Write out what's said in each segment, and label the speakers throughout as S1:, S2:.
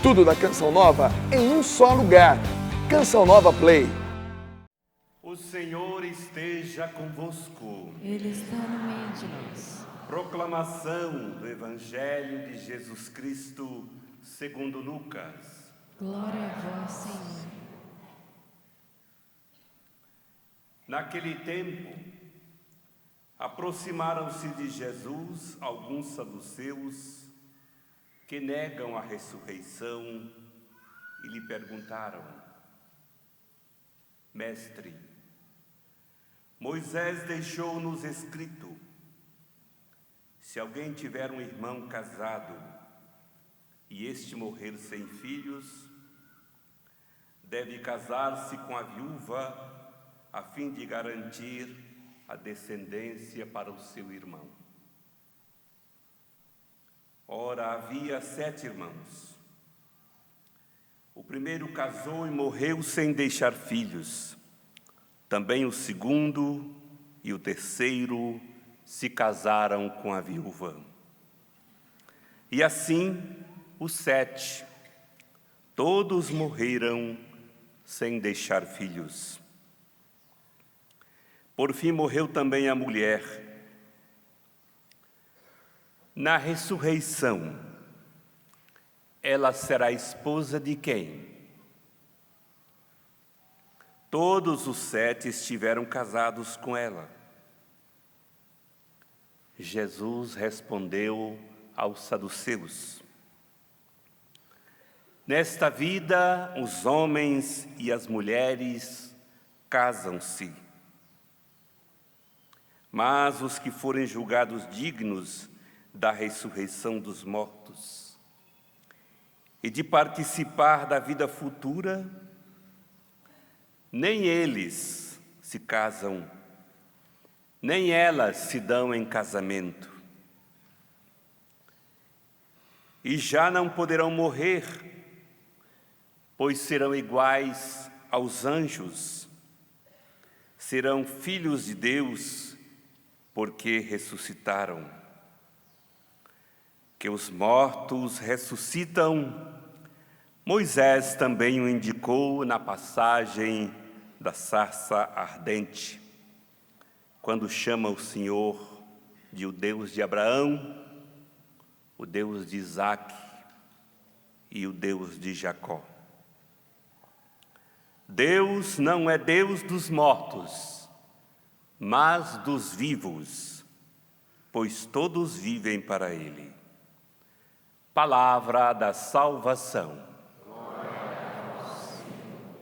S1: Tudo da Canção Nova em um só lugar. Canção Nova Play.
S2: O Senhor esteja convosco.
S3: Ele está no meio de nós.
S2: Proclamação do Evangelho de Jesus Cristo segundo Lucas.
S3: Glória a vós, Senhor.
S2: Naquele tempo, aproximaram-se de Jesus alguns saduceus que negam a ressurreição e lhe perguntaram: Mestre, Moisés deixou-nos escrito: se alguém tiver um irmão casado e este morrer sem filhos, deve casar-se com a viúva a fim de garantir a descendência para o seu irmão. Ora, havia 7 irmãos. O primeiro casou e morreu sem deixar filhos. Também o segundo e o terceiro se casaram com a viúva. E assim os 7, todos morreram sem deixar filhos. Por fim morreu também a mulher. Na ressurreição, ela será esposa de quem? Todos os 7 estiveram casados com ela. Jesus respondeu aos saduceus: nesta vida, os homens e as mulheres casam-se. Mas os que forem julgados dignos da ressurreição dos mortos e de participar da vida futura, nem eles se casam, nem elas se dão em casamento. E já não poderão morrer, pois serão iguais aos anjos, serão filhos de Deus, porque ressuscitaram. Que os mortos ressuscitam, Moisés também o indicou na passagem da sarça ardente, quando chama o Senhor de o Deus de Abraão, o Deus de Isaque e o Deus de Jacó. Deus não é Deus dos mortos, mas dos vivos, pois todos vivem para Ele. Palavra da salvação.
S3: Glória a vós, Senhor.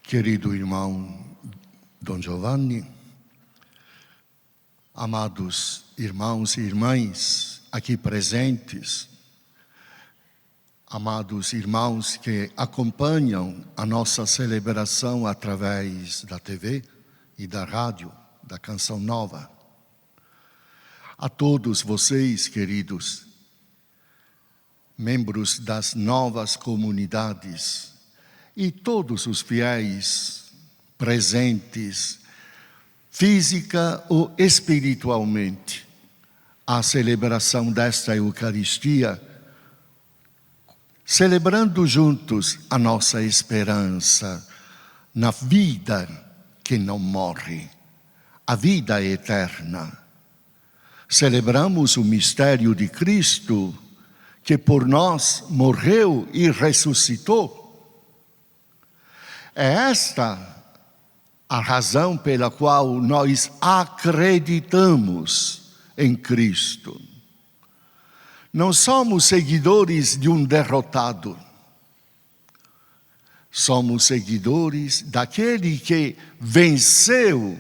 S4: Querido irmão Dom Giovanni, amados irmãos e irmãs aqui presentes, amados irmãos que acompanham a nossa celebração através da TV e da rádio, da Canção Nova. A todos vocês, queridos, membros das novas comunidades e todos os fiéis presentes, física ou espiritualmente, à celebração desta Eucaristia, celebrando juntos a nossa esperança na vida que não morre, a vida eterna. Celebramos o mistério de Cristo, que por nós morreu e ressuscitou. É esta a razão pela qual nós acreditamos em Cristo. Não somos seguidores de um derrotado. Somos seguidores daquele que venceu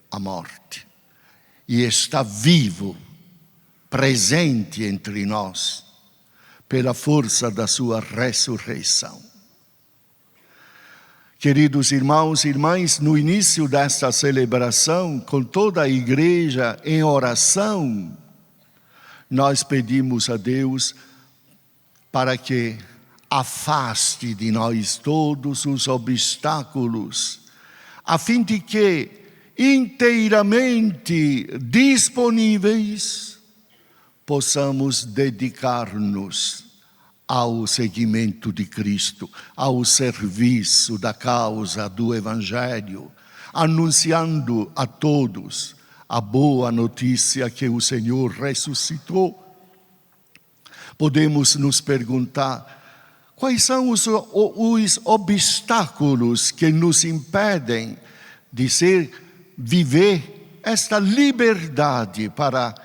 S4: a morte e está vivo, presente entre nós, pela força da sua ressurreição. Queridos irmãos e irmãs, no início desta celebração, com toda a igreja em oração, nós pedimos a Deus para que afaste de nós todos os obstáculos a fim de que, inteiramente disponíveis, possamos dedicar-nos ao seguimento de Cristo, ao serviço da causa do Evangelho, anunciando a todos a boa notícia que o Senhor ressuscitou. Podemos nos perguntar quais são os obstáculos que nos impedem de viver esta liberdade para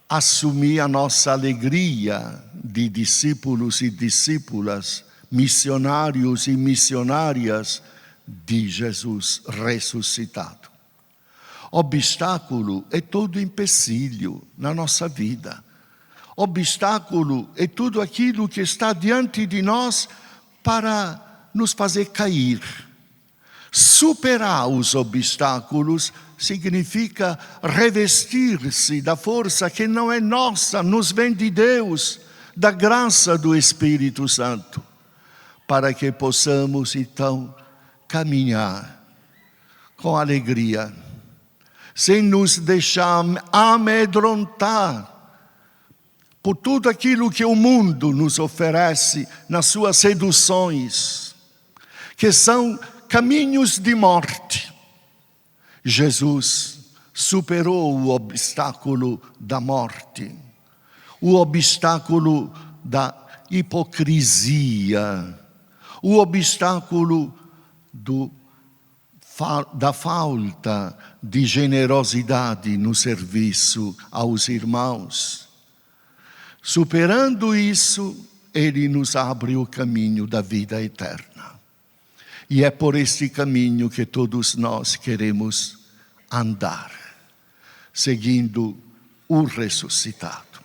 S4: assumir a nossa alegria de discípulos e discípulas, missionários e missionárias de Jesus ressuscitado. Obstáculo é todo empecilho na nossa vida. Obstáculo é tudo aquilo que está diante de nós para nos fazer cair. Superar os obstáculos significa revestir-se da força que não é nossa, nos vem de Deus, da graça do Espírito Santo, para que possamos então caminhar com alegria, sem nos deixar amedrontar por tudo aquilo que o mundo nos oferece nas suas seduções, que são caminhos de morte. Jesus superou o obstáculo da morte, o obstáculo da hipocrisia, o obstáculo da falta de generosidade no serviço aos irmãos. Superando isso, Ele nos abre o caminho da vida eterna. E é por este caminho que todos nós queremos andar, seguindo o ressuscitado.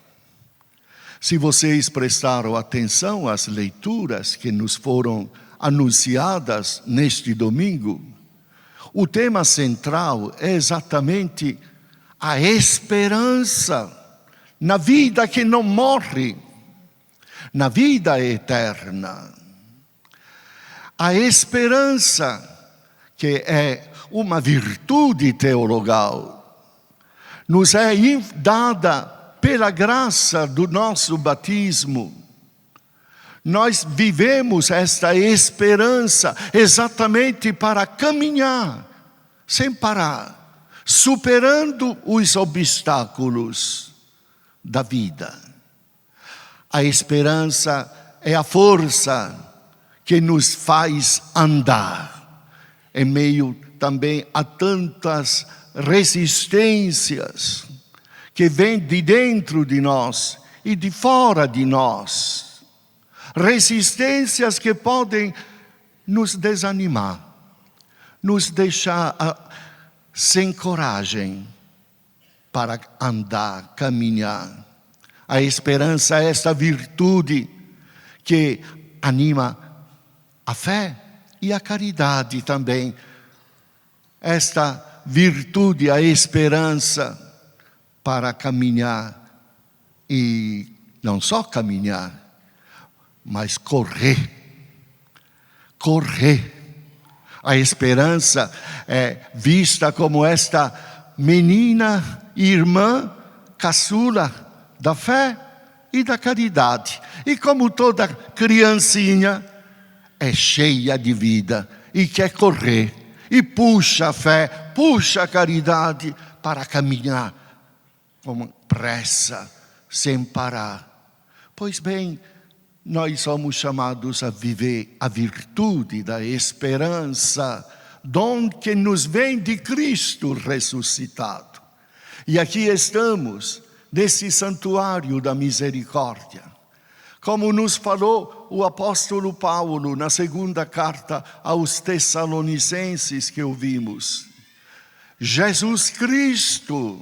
S4: Se vocês prestaram atenção às leituras que nos foram anunciadas neste domingo, o tema central é exatamente a esperança na vida que não morre, na vida eterna. A esperança, que é uma virtude teologal, nos é dada pela graça do nosso batismo. Nós vivemos esta esperança exatamente para caminhar, sem parar, superando os obstáculos da vida. A esperança é a força que nos faz andar, em meio também a tantas resistências que vêm de dentro de nós e de fora de nós. Resistências que podem nos desanimar, nos deixar sem coragem para andar, caminhar. A esperança é esta virtude que anima a fé e a caridade também. Esta virtude, a esperança para caminhar, e não só caminhar, mas correr. Correr. A esperança é vista como esta menina, irmã, caçula da fé e da caridade. E como toda criancinha, é cheia de vida e quer correr. E puxa a fé, puxa a caridade para caminhar com pressa, sem parar. Pois bem, nós somos chamados a viver a virtude da esperança, dom que nos vem de Cristo ressuscitado. E aqui estamos, nesse santuário da misericórdia. Como nos falou o apóstolo Paulo na segunda carta aos Tessalonicenses que ouvimos, Jesus Cristo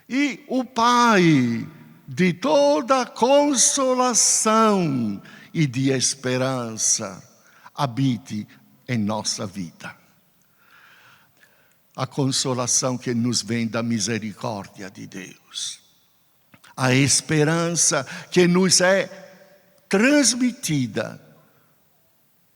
S4: e o Pai de toda consolação e de esperança habite em nossa vida. A consolação que nos vem da misericórdia de Deus. A esperança que nos é transmitida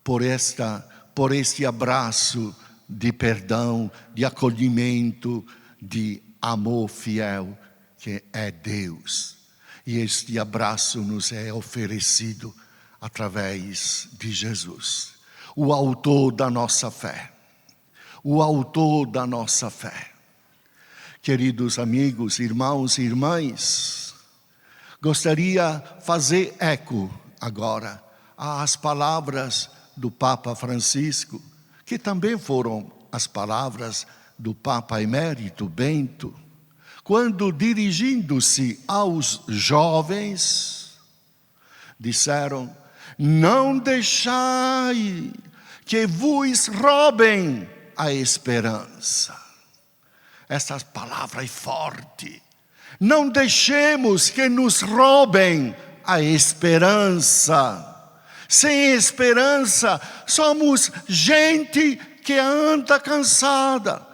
S4: por este abraço de perdão, de acolhimento, de amor fiel, que é Deus. E este abraço nos é oferecido através de Jesus, o autor da nossa fé. O autor da nossa fé. Queridos amigos, irmãos e irmãs, gostaria de fazer eco agora às palavras do Papa Francisco, que também foram as palavras do Papa Emérito Bento, quando dirigindo-se aos jovens, disseram: não deixai que vos roubem a esperança. Essa palavra é forte. Não deixemos que nos roubem a esperança. Sem esperança, somos gente que anda cansada.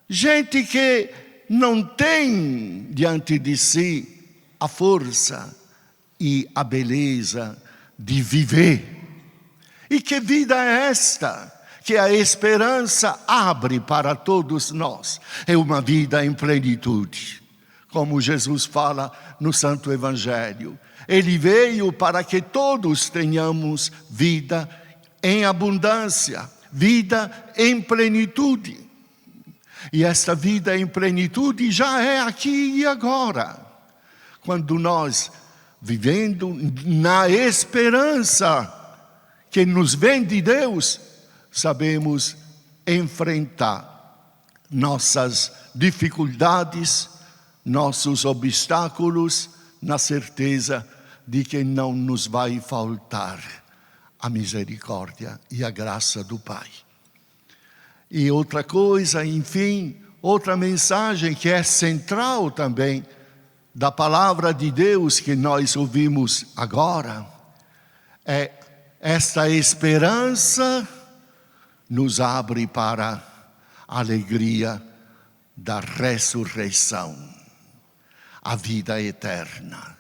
S4: Gente que não tem diante de si a força e a beleza de viver. E que vida é esta que a esperança abre para todos nós? É uma vida em plenitude. Como Jesus fala no Santo Evangelho, Ele veio para que todos tenhamos vida em abundância, vida em plenitude. E esta vida em plenitude já é aqui e agora. Quando nós, vivendo na esperança que nos vem de Deus, sabemos enfrentar nossas dificuldades, nossos obstáculos, na certeza de que não nos vai faltar a misericórdia e a graça do Pai. E outra coisa, enfim, outra mensagem que é central também da palavra de Deus que nós ouvimos agora, é esta esperança nos abre para a alegria da ressurreição, a vida eterna,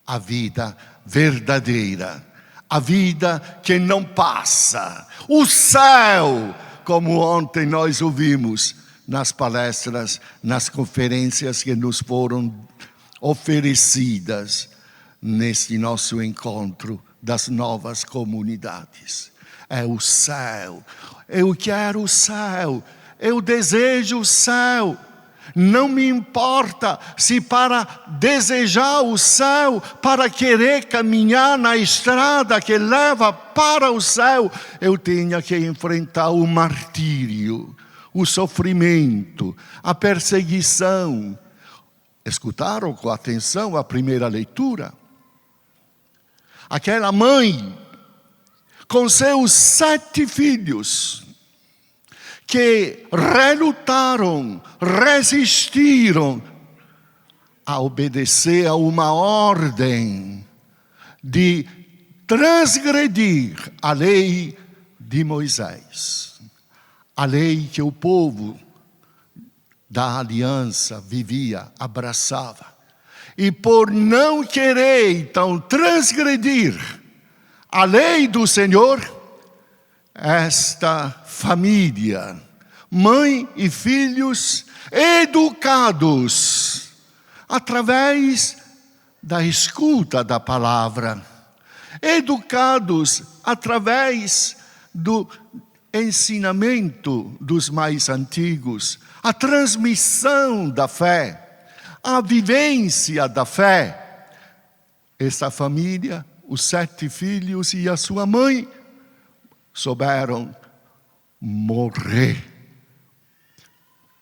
S4: a vida verdadeira, a vida que não passa, o céu, como ontem nós ouvimos nas palestras, nas conferências que nos foram oferecidas neste nosso encontro das novas comunidades. É o céu. Eu quero o céu. Eu desejo o céu. Não me importa se para desejar o céu, para querer caminhar na estrada que leva para o céu, eu tenha que enfrentar o martírio, o sofrimento, a perseguição. Escutaram com atenção a primeira leitura? Aquela mãe com seus 7 filhos, que relutaram, resistiram a obedecer a uma ordem de transgredir a lei de Moisés, a lei que o povo da aliança vivia, abraçava. E por não querer, então, transgredir a lei do Senhor, esta família, mãe e filhos, educados através da escuta da palavra, educados através do ensinamento dos mais antigos, a transmissão da fé, a vivência da fé. Esta família, os 7 filhos e a sua mãe, souberam morrer.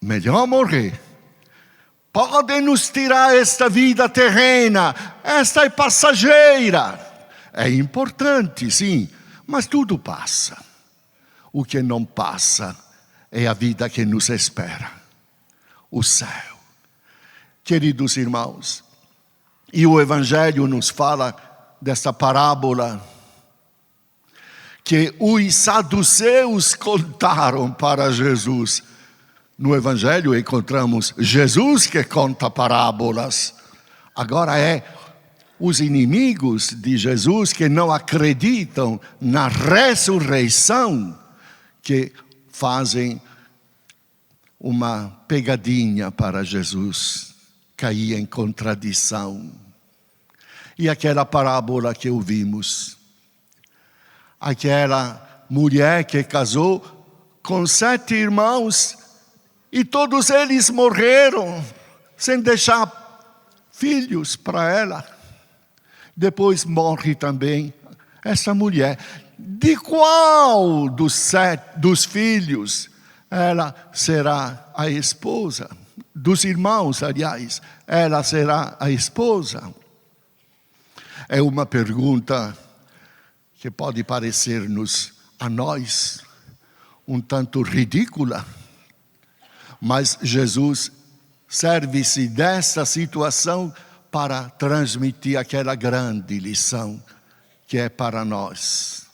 S4: Melhor morrer. Podem nos tirar esta vida terrena, esta é passageira. É importante, sim, mas tudo passa. O que não passa é a vida que nos espera, o céu. Queridos irmãos, e o Evangelho nos fala desta parábola que os saduceus contaram para Jesus. No Evangelho encontramos Jesus que conta parábolas. Agora é os inimigos de Jesus que não acreditam na ressurreição que fazem uma pegadinha para Jesus, cair em contradição. E aquela parábola que ouvimos, aquela mulher que casou com 7 irmãos e todos eles morreram sem deixar filhos para ela. Depois morre também essa mulher. De qual dos filhos ela será a esposa? Dos irmãos, aliás, ela será a esposa? É uma pergunta que pode parecer-nos a nós um tanto ridícula, mas Jesus serve-se dessa situação para transmitir aquela grande lição que é para nós.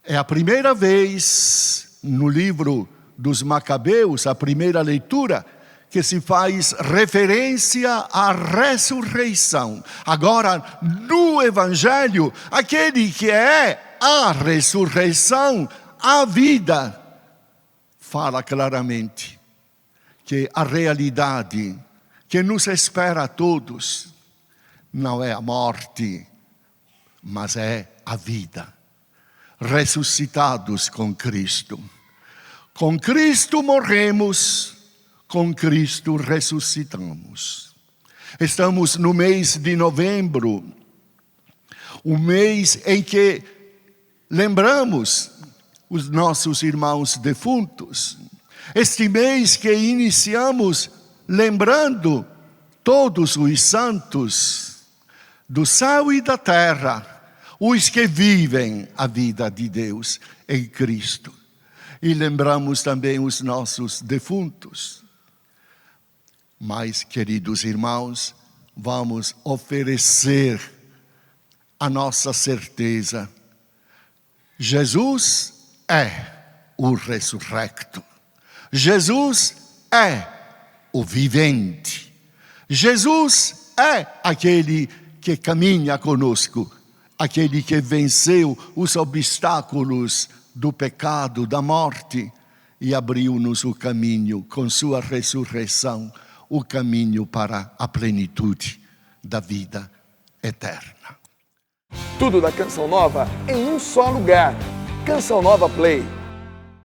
S4: É a primeira vez no livro dos Macabeus, a primeira leitura, que se faz referência à ressurreição. Agora, no Evangelho, aquele que é a ressurreição, a vida, fala claramente que a realidade que nos espera a todos não é a morte, mas é a vida. Ressuscitados com Cristo. Com Cristo morremos, com Cristo ressuscitamos. Estamos no mês de novembro, o mês em que lembramos os nossos irmãos defuntos. Este mês que iniciamos lembrando todos os santos do céu e da terra, os que vivem a vida de Deus em Cristo. E lembramos também os nossos defuntos. Mas, queridos irmãos, vamos oferecer a nossa certeza. Jesus é o ressurrecto. Jesus é o vivente. Jesus é aquele que caminha conosco, aquele que venceu os obstáculos do pecado, da morte, e abriu-nos o caminho com sua ressurreição, o caminho para a plenitude da vida eterna.
S1: Tudo da Canção Nova em um só lugar. Canção Nova Play.